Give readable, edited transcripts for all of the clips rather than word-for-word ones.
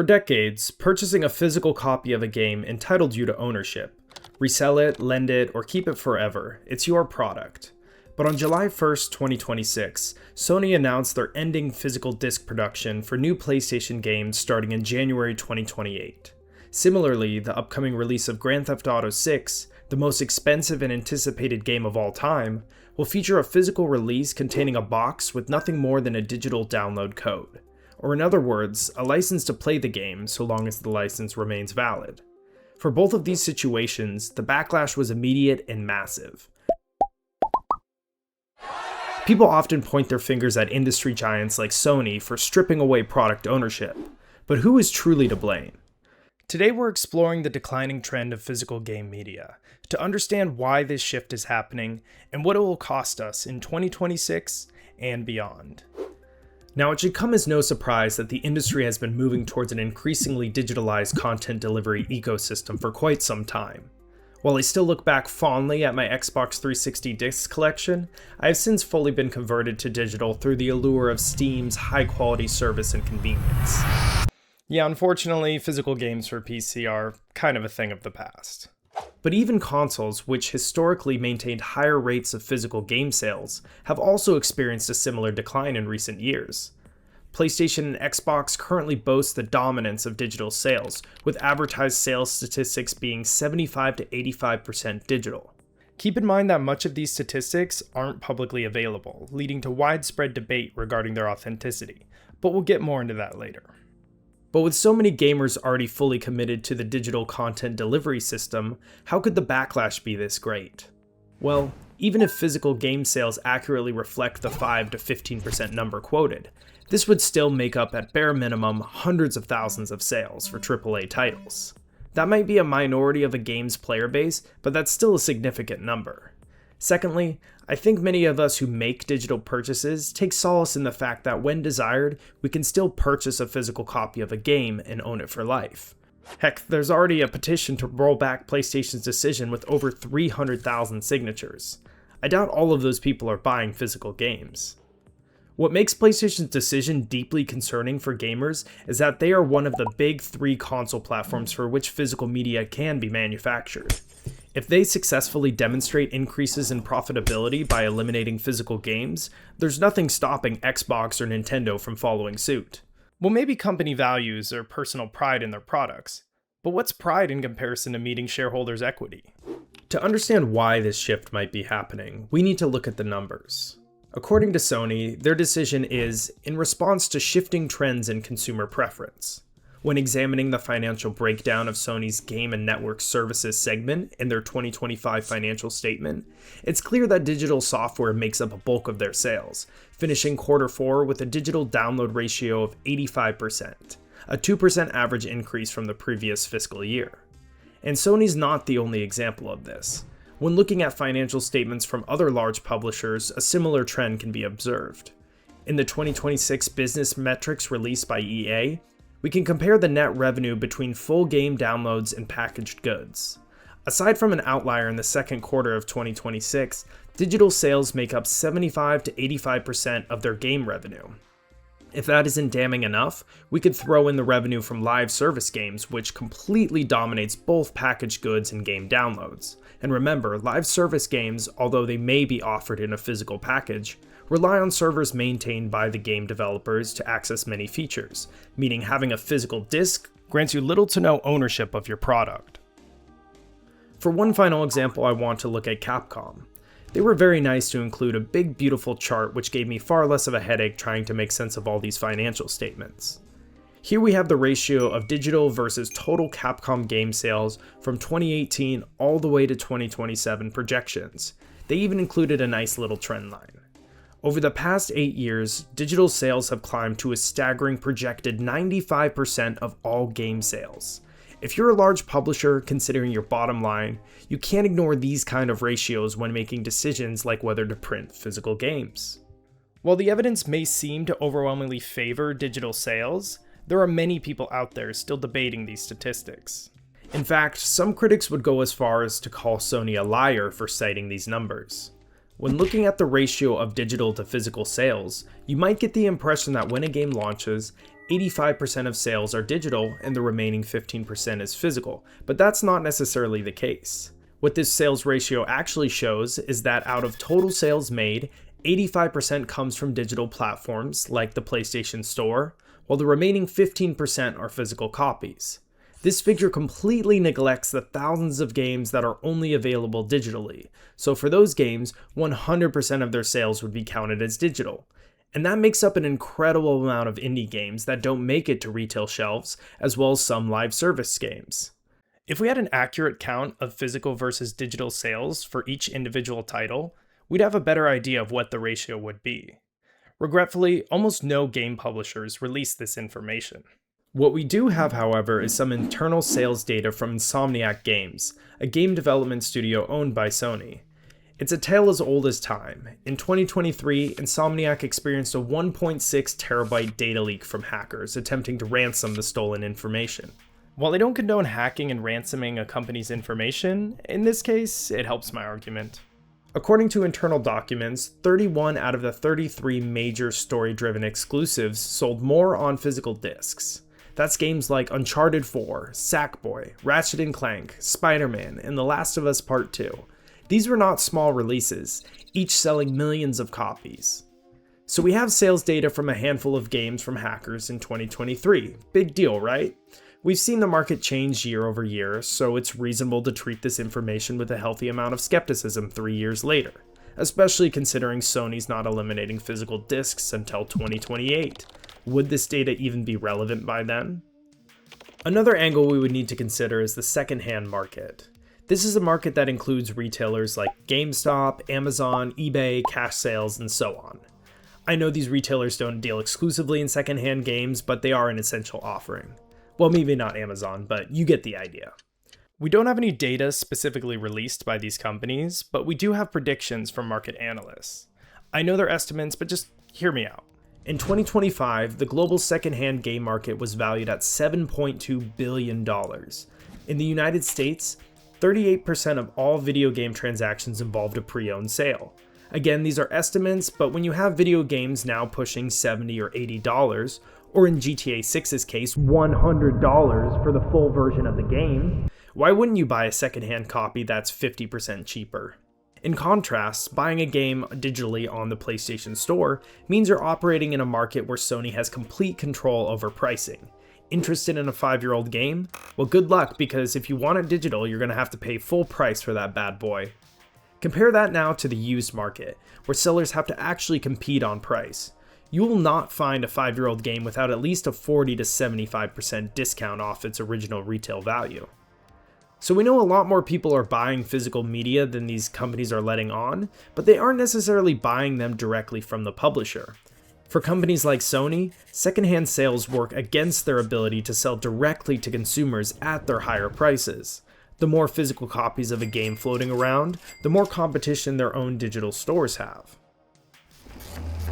For decades, purchasing a physical copy of a game entitled you to ownership. Resell it, lend it, or keep it forever. It's your product. But on July 1st, 2026, Sony announced they're ending physical disc production for new PlayStation games starting in January 2028. Similarly, the upcoming release of Grand Theft Auto 6, the most expensive and anticipated game of all time, will feature a physical release containing a box with nothing more than a digital download code. Or in other words, a license to play the game so long as the license remains valid. For both of these situations, the backlash was immediate and massive. People often point their fingers at industry giants like Sony for stripping away product ownership, but who is truly to blame? Today we're exploring the declining trend of physical game media, to understand why this shift is happening and what it will cost us in 2026 and beyond. Now, it should come as no surprise that the industry has been moving towards an increasingly digitalized content delivery ecosystem for quite some time. While I still look back fondly at my Xbox 360 disc collection, I have since fully been converted to digital through the allure of Steam's high-quality service and convenience. Yeah, unfortunately, physical games for PC are kind of a thing of the past. But even consoles, which historically maintained higher rates of physical game sales, have also experienced a similar decline in recent years. PlayStation and Xbox currently boast the dominance of digital sales, with advertised sales statistics being 75 to 85% digital. Keep in mind that much of these statistics aren't publicly available, leading to widespread debate regarding their authenticity, but we'll get more into that later. But with so many gamers already fully committed to the digital content delivery system, how could the backlash be this great? Well, even if physical game sales accurately reflect the 5 to 15% number quoted, this would still make up at bare minimum hundreds of thousands of sales for AAA titles. That might be a minority of a game's player base, but that's still a significant number. Secondly, I think many of us who make digital purchases take solace in the fact that when desired, we can still purchase a physical copy of a game and own it for life. Heck, there's already a petition to roll back PlayStation's decision with over 300,000 signatures. I doubt all of those people are buying physical games. What makes PlayStation's decision deeply concerning for gamers is that they are one of the big three console platforms for which physical media can be manufactured. If they successfully demonstrate increases in profitability by eliminating physical games, there's nothing stopping Xbox or Nintendo from following suit. Well, maybe company values or personal pride in their products, but what's pride in comparison to meeting shareholders' equity? To understand why this shift might be happening, we need to look at the numbers. According to Sony, their decision is in response to shifting trends in consumer preference. When examining the financial breakdown of Sony's Game and Network Services segment in their 2025 financial statement, it's clear that digital software makes up a bulk of their sales, finishing Q4 with a digital download ratio of 85%, a 2% average increase from the previous fiscal year. And Sony's not the only example of this. When looking at financial statements from other large publishers, a similar trend can be observed. In the 2026 business metrics released by EA, we can compare the net revenue between full game downloads and packaged goods. Aside from an outlier in the second quarter of 2026, digital sales make up 75 to 85% of their game revenue. If that isn't damning enough, we could throw in the revenue from live service games, which completely dominates both packaged goods and game downloads. And remember, live service games, although they may be offered in a physical package, rely on servers maintained by the game developers to access many features, meaning having a physical disc grants you little to no ownership of your product. For one final example, I want to look at Capcom. They were very nice to include a big beautiful chart which gave me far less of a headache trying to make sense of all these financial statements. Here we have the ratio of digital versus total Capcom game sales from 2018 all the way to 2027 projections. They even included a nice little trend line. Over the past 8 years, digital sales have climbed to a staggering projected 95% of all game sales. If you're a large publisher considering your bottom line, you can't ignore these kind of ratios when making decisions like whether to print physical games. While the evidence may seem to overwhelmingly favor digital sales, there are many people out there still debating these statistics. In fact, some critics would go as far as to call Sony a liar for citing these numbers. When looking at the ratio of digital to physical sales, you might get the impression that when a game launches, 85% of sales are digital and the remaining 15% is physical, but that's not necessarily the case. What this sales ratio actually shows is that out of total sales made, 85% comes from digital platforms like the PlayStation Store, while the remaining 15% are physical copies. This figure completely neglects the thousands of games that are only available digitally, so for those games, 100% of their sales would be counted as digital. And that makes up an incredible amount of indie games that don't make it to retail shelves, as well as some live service games. If we had an accurate count of physical versus digital sales for each individual title, we'd have a better idea of what the ratio would be. Regretfully, almost no game publishers release this information. What we do have, however, is some internal sales data from Insomniac Games, a game development studio owned by Sony. It's a tale as old as time. In 2023, Insomniac experienced a 1.6 terabyte data leak from hackers attempting to ransom the stolen information. While I don't condone hacking and ransoming a company's information, in this case, it helps my argument. According to internal documents, 31 out of the 33 major story-driven exclusives sold more on physical discs. That's games like Uncharted 4, Sackboy, Ratchet & Clank, Spider-Man, and The Last of Us Part 2. These were not small releases, each selling millions of copies. So we have sales data from a handful of games from hackers in 2023. Big deal, right? We've seen the market change year over year, so it's reasonable to treat this information with a healthy amount of skepticism 3 years later, especially considering Sony's not eliminating physical discs until 2028. Would this data even be relevant by then? Another angle we would need to consider is the secondhand market. This is a market that includes retailers like GameStop, Amazon, eBay, cash sales, and so on. I know these retailers don't deal exclusively in secondhand games, but they are an essential offering. Well, maybe not Amazon, but you get the idea. We don't have any data specifically released by these companies, but we do have predictions from market analysts. I know their estimates, but just hear me out. In 2025, the global secondhand game market was valued at $7.2 billion. In the United States, 38% of all video game transactions involved a pre-owned sale. Again, these are estimates, but when you have video games now pushing $70 or $80, or in GTA 6's case, $100 for the full version of the game, why wouldn't you buy a secondhand copy that's 50% cheaper? In contrast, buying a game digitally on the PlayStation Store means you're operating in a market where Sony has complete control over pricing. Interested in a 5-year-old game? Well, good luck, because if you want it digital, you're going to have to pay full price for that bad boy. Compare that now to the used market, where sellers have to actually compete on price. You will not find a 5-year-old game without at least a 40 to 75% discount off its original retail value. So we know a lot more people are buying physical media than these companies are letting on, but they aren't necessarily buying them directly from the publisher. For companies like Sony, secondhand sales work against their ability to sell directly to consumers at their higher prices. The more physical copies of a game floating around, the more competition their own digital stores have.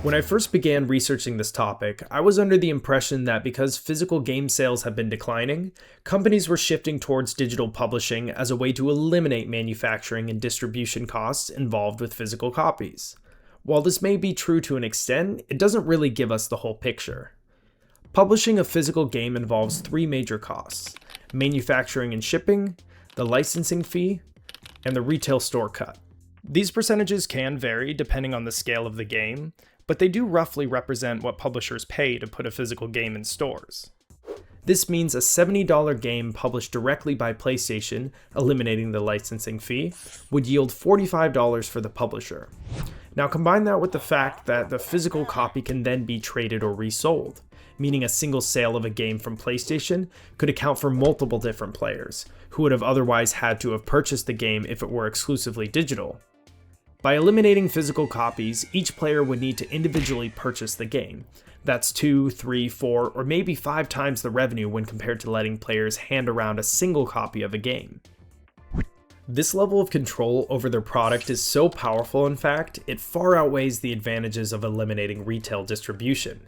When I first began researching this topic, I was under the impression that because physical game sales have been declining, companies were shifting towards digital publishing as a way to eliminate manufacturing and distribution costs involved with physical copies. While this may be true to an extent, it doesn't really give us the whole picture. Publishing a physical game involves 3 major costs: manufacturing and shipping, the licensing fee, and the retail store cut. These percentages can vary depending on the scale of the game, but they do roughly represent what publishers pay to put a physical game in stores. This means a $70 game published directly by PlayStation, eliminating the licensing fee, would yield $45 for the publisher. Now combine that with the fact that the physical copy can then be traded or resold, meaning a single sale of a game from PlayStation could account for multiple different players, who would have otherwise had to have purchased the game if it were exclusively digital. By eliminating physical copies, each player would need to individually purchase the game. That's 2, 3, 4, or maybe 5 times the revenue when compared to letting players hand around a single copy of a game. This level of control over their product is so powerful, in fact, it far outweighs the advantages of eliminating retail distribution.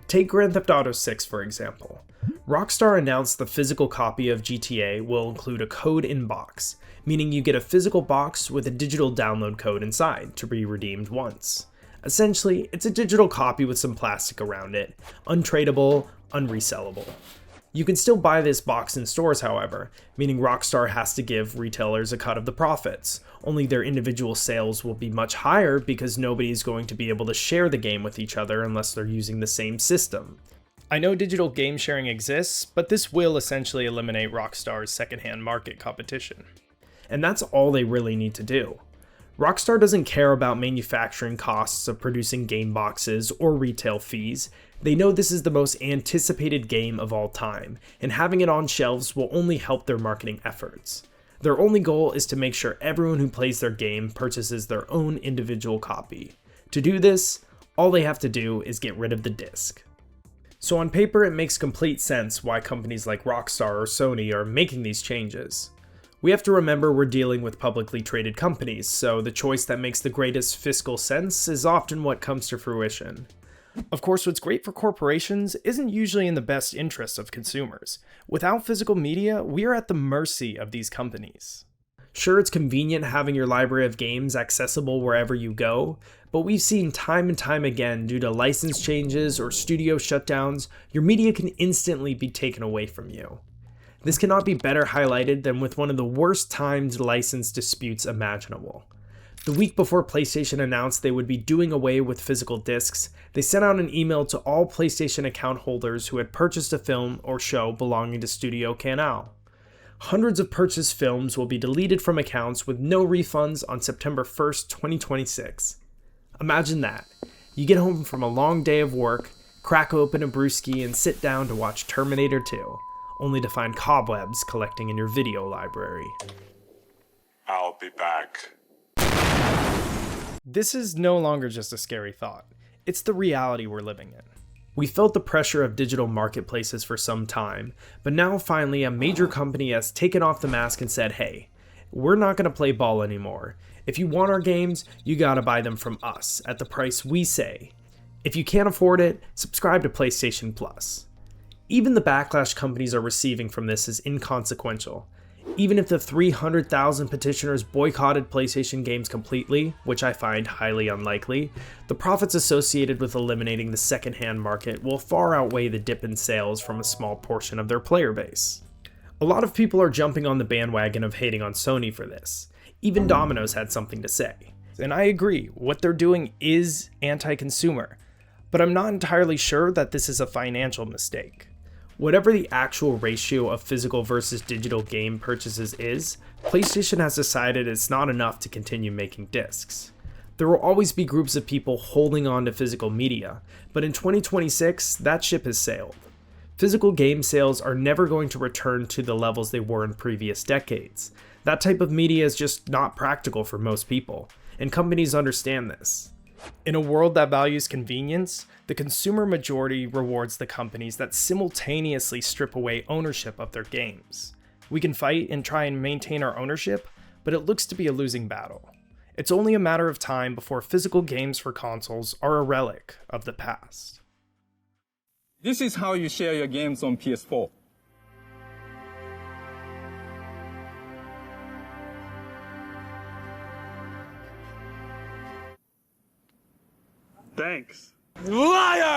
Take Grand Theft Auto 6 for example. Rockstar announced the physical copy of GTA will include a code in box, meaning you get a physical box with a digital download code inside to be redeemed once. Essentially, it's a digital copy with some plastic around it, untradeable, unresellable. You can still buy this box in stores, however, meaning Rockstar has to give retailers a cut of the profits, only their individual sales will be much higher because nobody is going to be able to share the game with each other unless they're using the same system. I know digital game sharing exists, but this will essentially eliminate Rockstar's secondhand market competition. And that's all they really need to do. Rockstar doesn't care about manufacturing costs of producing game boxes or retail fees. They know this is the most anticipated game of all time, and having it on shelves will only help their marketing efforts. Their only goal is to make sure everyone who plays their game purchases their own individual copy. To do this, all they have to do is get rid of the disc. So on paper, it makes complete sense why companies like Rockstar or Sony are making these changes. We have to remember we're dealing with publicly traded companies, so the choice that makes the greatest fiscal sense is often what comes to fruition. Of course, what's great for corporations isn't usually in the best interests of consumers. Without physical media, we are at the mercy of these companies. Sure, it's convenient having your library of games accessible wherever you go, but we've seen time and time again, due to license changes or studio shutdowns, your media can instantly be taken away from you. This cannot be better highlighted than with one of the worst timed license disputes imaginable. The week before PlayStation announced they would be doing away with physical discs, they sent out an email to all PlayStation account holders who had purchased a film or show belonging to Studio Canal. Hundreds of purchased films will be deleted from accounts with no refunds on September 1st, 2026. Imagine that. You get home from a long day of work, crack open a brewski, and sit down to watch Terminator 2. Only to find cobwebs collecting in your video library. I'll be back. This is no longer just a scary thought. It's the reality we're living in. We felt the pressure of digital marketplaces for some time, but now finally a major company has taken off the mask and said, hey, we're not going to play ball anymore. If you want our games, you gotta buy them from us at the price we say. If you can't afford it, subscribe to PlayStation Plus. Even the backlash companies are receiving from this is inconsequential. Even if the 300,000 petitioners boycotted PlayStation games completely, which I find highly unlikely, the profits associated with eliminating the secondhand market will far outweigh the dip in sales from a small portion of their player base. A lot of people are jumping on the bandwagon of hating on Sony for this. Even Domino's had something to say. And I agree, what they're doing is anti-consumer, but I'm not entirely sure that this is a financial mistake. Whatever the actual ratio of physical versus digital game purchases is, PlayStation has decided it's not enough to continue making discs. There will always be groups of people holding on to physical media, but in 2026, that ship has sailed. Physical game sales are never going to return to the levels they were in previous decades. That type of media is just not practical for most people, and companies understand this. In a world that values convenience, the consumer majority rewards the companies that simultaneously strip away ownership of their games. We can fight and try and maintain our ownership, but it looks to be a losing battle. It's only a matter of time before physical games for consoles are a relic of the past. This is how you share your games on PS4. Thanks. Liar!